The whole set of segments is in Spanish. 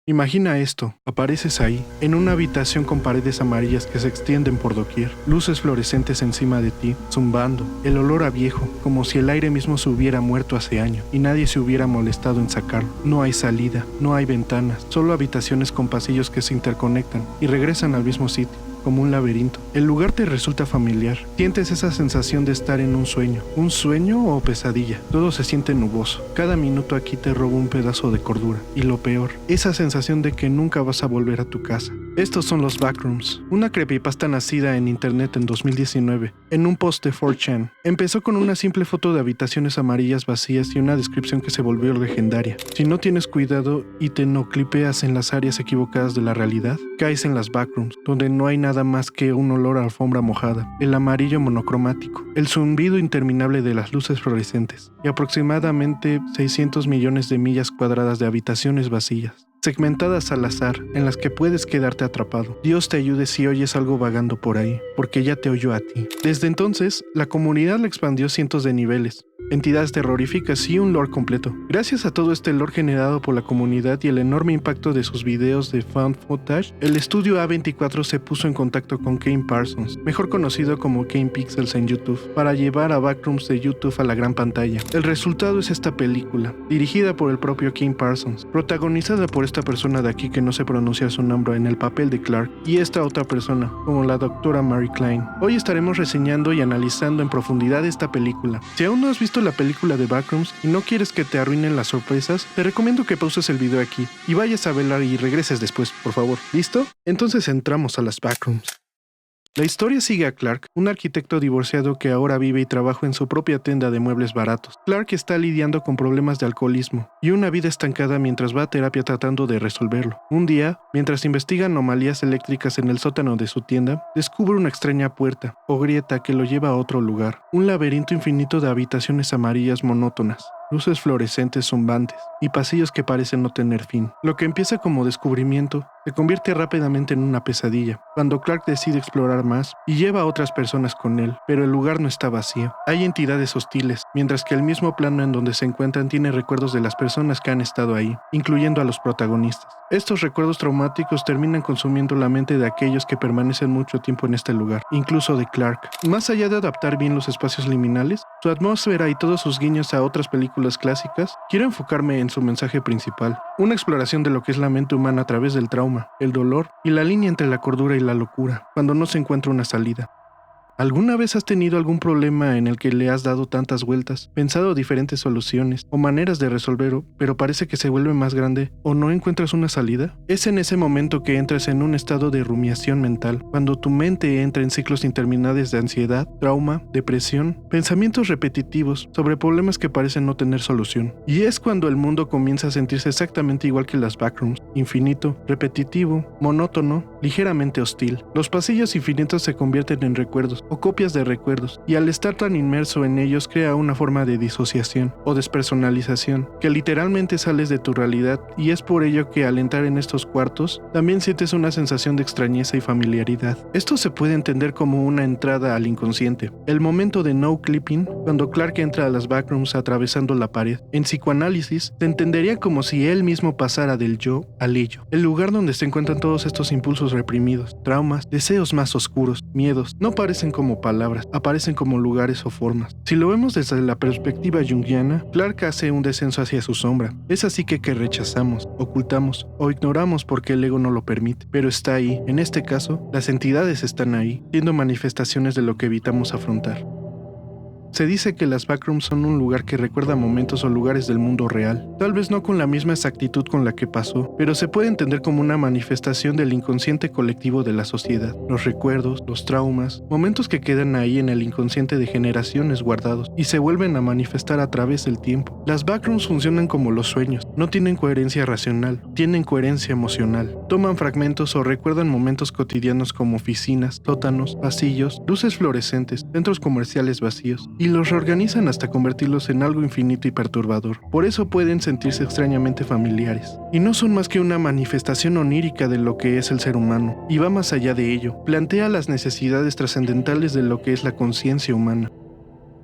Imagina esto, apareces ahí, en una habitación con paredes amarillas que se extienden por doquier, luces fluorescentes encima de ti, zumbando, el olor a viejo, como si el aire mismo se hubiera muerto hace años y nadie se hubiera molestado en sacarlo. No hay salida, no hay ventanas, solo habitaciones con pasillos que se interconectan y regresan al mismo sitio, como un laberinto. El lugar te resulta familiar. Sientes esa sensación de estar en un sueño o pesadilla. Todo se siente nuboso. Cada minuto aquí te roba un pedazo de cordura. Y lo peor, esa sensación de que nunca vas a volver a tu casa. Estos son los Backrooms, una creepypasta nacida en internet en 2019, en un post de 4chan. Empezó con una simple foto de habitaciones amarillas vacías y una descripción que se volvió legendaria. Si no tienes cuidado y te noclipeas en las áreas equivocadas de la realidad, caes en las Backrooms, donde no hay nada más que un olor a alfombra mojada, el amarillo monocromático, el zumbido interminable de las luces fluorescentes y aproximadamente 600 millones de millas cuadradas de habitaciones vacías, segmentadas al azar, en las que puedes quedarte atrapado. Dios te ayude si oyes algo vagando por ahí, porque ya te oyó a ti. Desde entonces, la comunidad la expandió cientos de niveles, entidades terroríficas y un lore completo. Gracias a todo este lore generado por la comunidad y el enorme impacto de sus videos de found footage, el estudio A24 se puso en contacto con Kane Parsons, mejor conocido como Kane Pixels en YouTube, para llevar a Backrooms de YouTube a la gran pantalla. El resultado es esta película, dirigida por el propio Kane Parsons, protagonizada por esta persona de aquí que no sé pronunciar su nombre en el papel de Clark, y esta otra persona, como la doctora Mary Klein. Hoy estaremos reseñando y analizando en profundidad esta película. Si aún no has visto la película de Backrooms y no quieres que te arruinen las sorpresas, te recomiendo que pauses el video aquí y vayas a verla y regreses después, por favor. ¿Listo? Entonces entramos a las Backrooms. La historia sigue a Clark, un arquitecto divorciado que ahora vive y trabaja en su propia tienda de muebles baratos. Clark está lidiando con problemas de alcoholismo y una vida estancada mientras va a terapia tratando de resolverlo. Un día, mientras investiga anomalías eléctricas en el sótano de su tienda, descubre una extraña puerta o grieta que lo lleva a otro lugar, un laberinto infinito de habitaciones amarillas monótonas, luces fluorescentes zumbantes y pasillos que parecen no tener fin. Lo que empieza como descubrimiento se convierte rápidamente en una pesadilla, cuando Clark decide explorar más y lleva a otras personas con él, pero el lugar no está vacío. Hay entidades hostiles, mientras que el mismo plano en donde se encuentran tiene recuerdos de las personas que han estado ahí, incluyendo a los protagonistas. Estos recuerdos traumáticos terminan consumiendo la mente de aquellos que permanecen mucho tiempo en este lugar, incluso de Clark. Más allá de adaptar bien los espacios liminales, su atmósfera y todos sus guiños a otras películas clásicas, quiero enfocarme en su mensaje principal, una exploración de lo que es la mente humana a través del trauma, el dolor y la línea entre la cordura y la locura, cuando no se encuentra una salida. ¿Alguna vez has tenido algún problema en el que le has dado tantas vueltas, pensado diferentes soluciones o maneras de resolverlo, pero parece que se vuelve más grande o no encuentras una salida? Es en ese momento que entras en un estado de rumiación mental, cuando tu mente entra en ciclos interminables de ansiedad, trauma, depresión, pensamientos repetitivos sobre problemas que parecen no tener solución. Y es cuando el mundo comienza a sentirse exactamente igual que las Backrooms, infinito, repetitivo, monótono, ligeramente hostil. Los pasillos infinitos se convierten en recuerdos o copias de recuerdos, y al estar tan inmerso en ellos crea una forma de disociación o despersonalización, que literalmente sales de tu realidad, y es por ello que al entrar en estos cuartos, también sientes una sensación de extrañeza y familiaridad. Esto se puede entender como una entrada al inconsciente, el momento de no clipping, cuando Clark entra a las Backrooms atravesando la pared. En psicoanálisis, se entendería como si él mismo pasara del yo al ello, el lugar donde se encuentran todos estos impulsos reprimidos, traumas, deseos más oscuros, miedos. No parecen como palabras, aparecen como lugares o formas. Si lo vemos desde la perspectiva junguiana, Clark hace un descenso hacia su sombra. Es así que rechazamos, ocultamos o ignoramos porque el ego no lo permite, pero está ahí. En este caso, las entidades están ahí, siendo manifestaciones de lo que evitamos afrontar. Se dice que las Backrooms son un lugar que recuerda momentos o lugares del mundo real, tal vez no con la misma exactitud con la que pasó, pero se puede entender como una manifestación del inconsciente colectivo de la sociedad. Los recuerdos, los traumas, momentos que quedan ahí en el inconsciente de generaciones guardados y se vuelven a manifestar a través del tiempo. Las Backrooms funcionan como los sueños, no tienen coherencia racional, tienen coherencia emocional. Toman fragmentos o recuerdan momentos cotidianos como oficinas, sótanos, pasillos, luces fluorescentes, centros comerciales vacíos, y los reorganizan hasta convertirlos en algo infinito y perturbador. Por eso pueden sentirse extrañamente familiares. Y no son más que una manifestación onírica de lo que es el ser humano, y va más allá de ello. Plantea las necesidades trascendentales de lo que es la conciencia humana.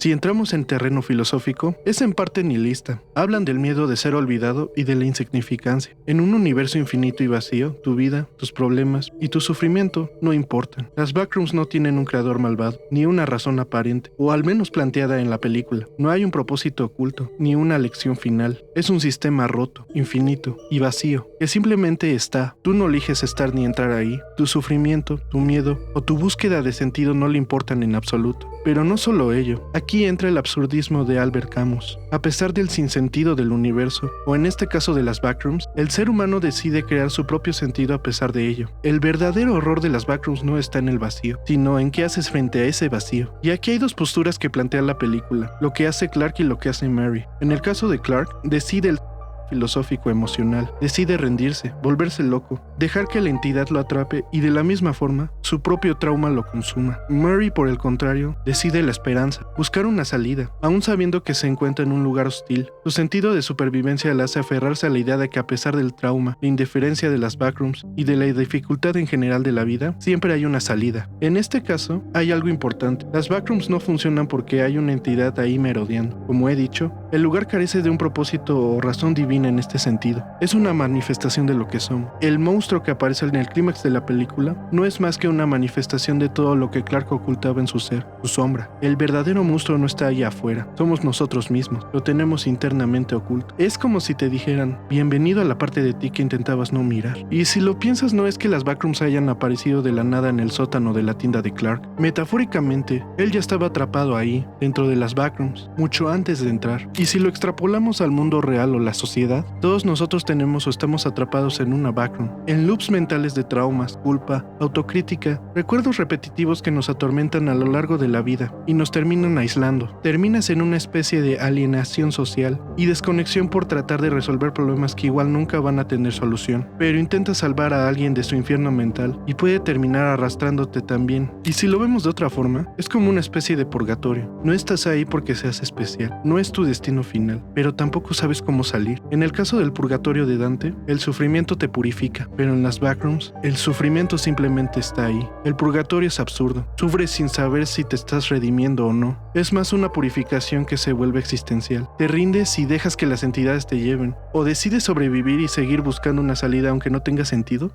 Si entramos en terreno filosófico, es en parte nihilista. Hablan del miedo de ser olvidado y de la insignificancia. En un universo infinito y vacío, tu vida, tus problemas y tu sufrimiento no importan. Las backrooms no tienen un creador malvado, ni una razón aparente, o al menos planteada en la película. No hay un propósito oculto, ni una lección final. Es un sistema roto, infinito y vacío, que simplemente está. Tú no eliges estar ni entrar ahí. Tu sufrimiento, tu miedo o tu búsqueda de sentido no le importan en absoluto. Pero no solo ello, aquí entra el absurdismo de Albert Camus. A pesar del sinsentido del universo, o en este caso de las backrooms, el ser humano decide crear su propio sentido a pesar de ello. El verdadero horror de las backrooms no está en el vacío, sino en qué haces frente a ese vacío. Y aquí hay dos posturas que plantea la película, lo que hace Clark y lo que hace Mary. En el caso de Clark, decide el filosófico emocional, decide rendirse, volverse loco, dejar que la entidad lo atrape y de la misma forma, su propio trauma lo consuma. Murray, por el contrario, decide la esperanza, buscar una salida, aún sabiendo que se encuentra en un lugar hostil. Su sentido de supervivencia le hace aferrarse a la idea de que a pesar del trauma, la indiferencia de las backrooms y de la dificultad en general de la vida, siempre hay una salida. En este caso, hay algo importante. Las backrooms no funcionan porque hay una entidad ahí merodeando. Como he dicho, el lugar carece de un propósito o razón divina en este sentido. Es una manifestación de lo que somos. El monstruo que aparece en el clímax de la película no es más que una manifestación de todo lo que Clark ocultaba en su ser, su sombra. El verdadero monstruo no está allá afuera, somos nosotros mismos, lo tenemos internamente oculto. Es como si te dijeran, bienvenido a la parte de ti que intentabas no mirar. Y si lo piensas, no es que las backrooms hayan aparecido de la nada en el sótano de la tienda de Clark. Metafóricamente, él ya estaba atrapado ahí, dentro de las backrooms, mucho antes de entrar. Y si lo extrapolamos al mundo real o la sociedad, todos nosotros tenemos o estamos atrapados en una backroom, en loops mentales de traumas, culpa, autocrítica, recuerdos repetitivos que nos atormentan a lo largo de la vida y nos terminan aislando. Terminas en una especie de alienación social y desconexión por tratar de resolver problemas que igual nunca van a tener solución, pero intentas salvar a alguien de su infierno mental y puede terminar arrastrándote también. Y si lo vemos de otra forma, es como una especie de purgatorio. No estás ahí porque seas especial, no es tu destino final, pero tampoco sabes cómo salir. En el caso del purgatorio de Dante, el sufrimiento te purifica, pero en las backrooms, el sufrimiento simplemente está ahí. El purgatorio es absurdo. Sufres sin saber si te estás redimiendo o no. Es más una purificación que se vuelve existencial. Te rindes y dejas que las entidades te lleven, o decides sobrevivir y seguir buscando una salida aunque no tenga sentido.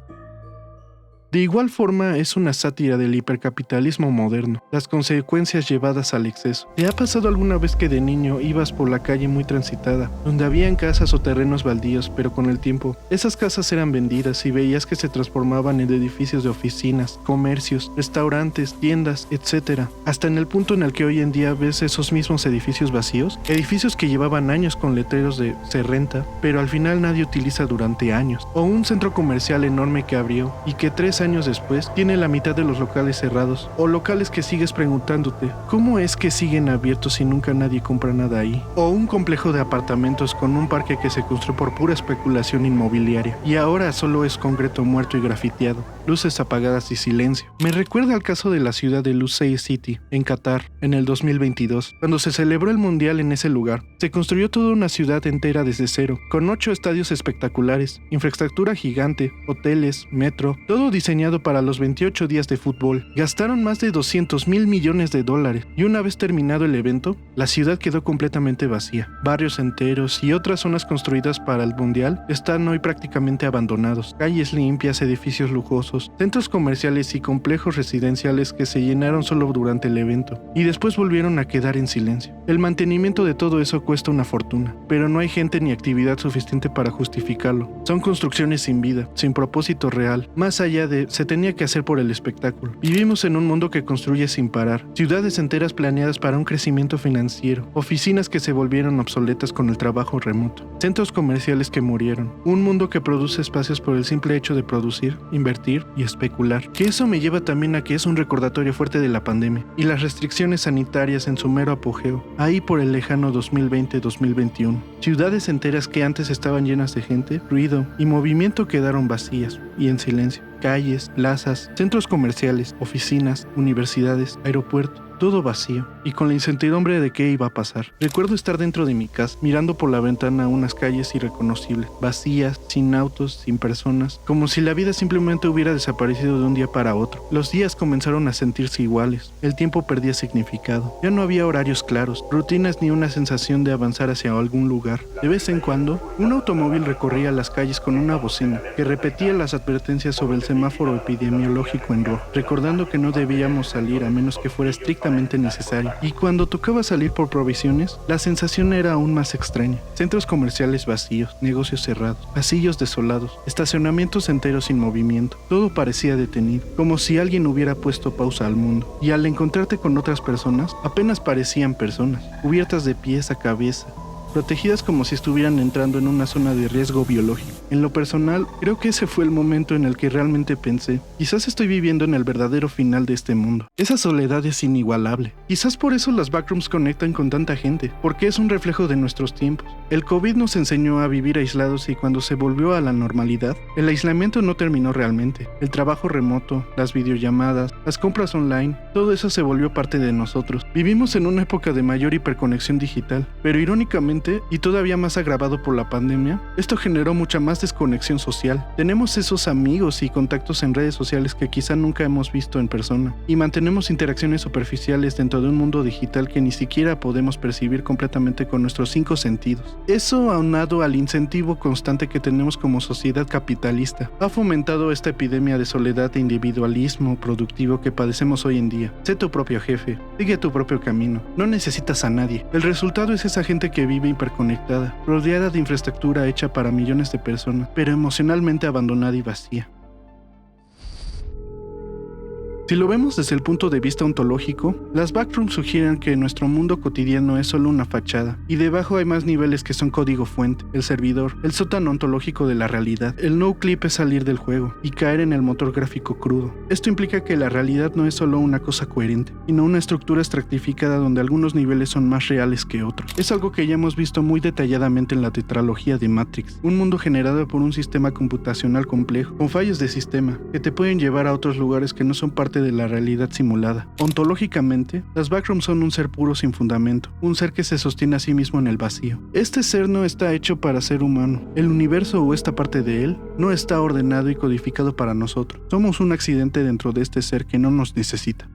De igual forma, es una sátira del hipercapitalismo moderno, las consecuencias llevadas al exceso. ¿Te ha pasado alguna vez que de niño ibas por la calle muy transitada, donde habían casas o terrenos baldíos, pero con el tiempo, esas casas eran vendidas y veías que se transformaban en edificios de oficinas, comercios, restaurantes, tiendas, etc., hasta en el punto en el que hoy en día ves esos mismos edificios vacíos? Edificios que llevaban años con letreros de "se renta", pero al final nadie utiliza durante años. O un centro comercial enorme que abrió y que 3 años después tiene la mitad de los locales cerrados, o locales que sigues preguntándote ¿cómo es que siguen abiertos y nunca nadie compra nada ahí? O un complejo de apartamentos con un parque que se construyó por pura especulación inmobiliaria y ahora solo es concreto muerto y grafiteado, luces apagadas y silencio. Me recuerda al caso de la ciudad de Lusail City, en Qatar, en el 2022, cuando se celebró el mundial en ese lugar. Se construyó toda una ciudad entera desde cero, con 8 estadios espectaculares, infraestructura gigante, hoteles, metro, todo diseñado para los 28 días de fútbol. Gastaron más de $200,000 millones y una vez terminado el evento, la ciudad quedó completamente vacía. Barrios enteros y otras zonas construidas para el mundial están hoy prácticamente abandonados. Calles limpias, edificios lujosos, centros comerciales y complejos residenciales que se llenaron solo durante el evento y después volvieron a quedar en silencio. El mantenimiento de todo eso cuesta una fortuna, pero no hay gente ni actividad suficiente para justificarlo. Son construcciones sin vida, sin propósito real, más allá de se tenía que hacer por el espectáculo. Vivimos en un mundo que construye sin parar, ciudades enteras planeadas para un crecimiento financiero, oficinas que se volvieron obsoletas con el trabajo remoto, centros comerciales que murieron, un mundo que produce espacios por el simple hecho de producir, invertir y especular. Que eso me lleva también a que es un recordatorio fuerte de la pandemia y las restricciones sanitarias en su mero apogeo, ahí por el lejano 2020-2021. Ciudades enteras que antes estaban llenas de gente, ruido y movimiento quedaron vacías y en silencio. Calles, plazas, centros comerciales, oficinas, universidades, aeropuertos, todo vacío, y con la incertidumbre de qué iba a pasar. Recuerdo estar dentro de mi casa, mirando por la ventana unas calles irreconocibles, vacías, sin autos, sin personas, como si la vida simplemente hubiera desaparecido de un día para otro. Los días comenzaron a sentirse iguales, el tiempo perdía significado, ya no había horarios claros, rutinas ni una sensación de avanzar hacia algún lugar. De vez en cuando, un automóvil recorría las calles con una bocina que repetía las advertencias sobre el semáforo epidemiológico en rojo, recordando que no debíamos salir a menos que fuera estrictamente necesario. Y cuando tocaba salir por provisiones, la sensación era aún más extraña. Centros comerciales vacíos, negocios cerrados, pasillos desolados, estacionamientos enteros sin movimiento. Todo parecía detenido, como si alguien hubiera puesto pausa al mundo. Y al encontrarte con otras personas, apenas parecían personas, cubiertas de pies a cabeza, protegidas como si estuvieran entrando en una zona de riesgo biológico. En lo personal, creo que ese fue el momento en el que realmente pensé, quizás estoy viviendo en el verdadero final de este mundo. Esa soledad es inigualable. Quizás por eso las backrooms conectan con tanta gente, porque es un reflejo de nuestros tiempos. El COVID nos enseñó a vivir aislados y cuando se volvió a la normalidad, el aislamiento no terminó realmente. El trabajo remoto, las videollamadas, las compras online, todo eso se volvió parte de nosotros. Vivimos en una época de mayor hiperconexión digital, pero irónicamente, y todavía más agravado por la pandemia, esto generó mucha más desconexión social. Tenemos esos amigos y contactos en redes sociales que quizá nunca hemos visto en persona, y mantenemos interacciones superficiales dentro de un mundo digital que ni siquiera podemos percibir completamente con nuestros 5 sentidos. Eso, aunado al incentivo constante que tenemos como sociedad capitalista, ha fomentado esta epidemia de soledad e individualismo productivo que padecemos hoy en día. Sé tu propio jefe, sigue tu propio camino, no necesitas a nadie. El resultado es esa gente que vive hiperconectada, rodeada de infraestructura hecha para millones de personas, pero emocionalmente abandonada y vacía. Si lo vemos desde el punto de vista ontológico, las backrooms sugieren que nuestro mundo cotidiano es solo una fachada, y debajo hay más niveles que son código fuente, el servidor, el sótano ontológico de la realidad. El no-clip es salir del juego y caer en el motor gráfico crudo. Esto implica que la realidad no es solo una cosa coherente, sino una estructura estratificada donde algunos niveles son más reales que otros. Es algo que ya hemos visto muy detalladamente en la tetralogía de Matrix, un mundo generado por un sistema computacional complejo, con fallos de sistema, que te pueden llevar a otros lugares que no son parte de la realidad simulada. Ontológicamente, las backrooms son un ser puro sin fundamento, un ser que se sostiene a sí mismo en el vacío. Este ser no está hecho para ser humano. El universo o esta parte de él no está ordenado y codificado para nosotros. Somos un accidente dentro de este ser que no nos necesita.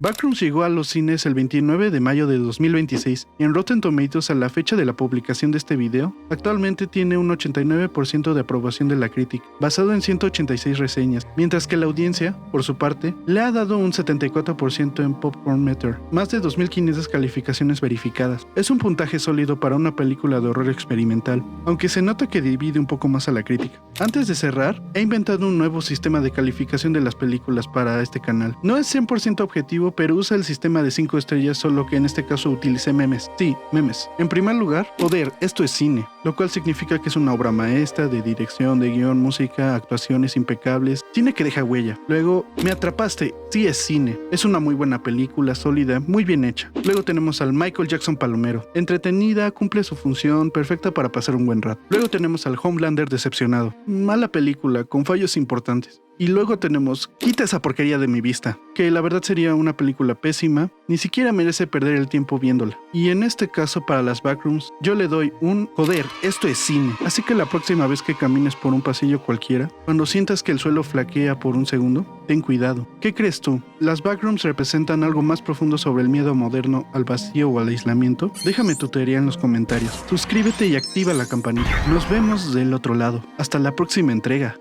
Backrooms llegó a los cines el 29 de mayo de 2026 y en Rotten Tomatoes a la fecha de la publicación de este video, actualmente tiene un 89% de aprobación de la crítica, basado en 186 reseñas, mientras que la audiencia, por su parte, le ha dado un 74% en Popcorn Meter, más de 2.500 calificaciones verificadas. Es un puntaje sólido para una película de horror experimental, aunque se nota que divide un poco más a la crítica. Antes de cerrar, he inventado un nuevo sistema de calificación de las películas para este canal. No es 100% objetivo, pero usa el sistema de 5 estrellas, solo que en este caso utilicé memes. Sí, memes. En primer lugar, joder, esto es cine, lo cual significa que es una obra maestra de dirección, de guión, música, actuaciones impecables, cine que deja huella. Luego, me atrapaste, sí es cine, es una muy buena película, sólida, muy bien hecha. Luego tenemos al Michael Jackson palomero, entretenida, cumple su función, perfecta para pasar un buen rato. Luego tenemos al Homelander decepcionado, mala película, con fallos importantes. Y luego tenemos Quita esa porquería de mi vista, que la verdad sería una película pésima, ni siquiera merece perder el tiempo viéndola. Y en este caso para las backrooms, yo le doy un joder, esto es cine. Así que la próxima vez que camines por un pasillo cualquiera, cuando sientas que el suelo flaquea por un segundo, ten cuidado. ¿Qué crees tú? ¿Las backrooms representan algo más profundo sobre el miedo moderno al vacío o al aislamiento? Déjame tu teoría en los comentarios. Suscríbete y activa la campanita. Nos vemos del otro lado. Hasta la próxima entrega.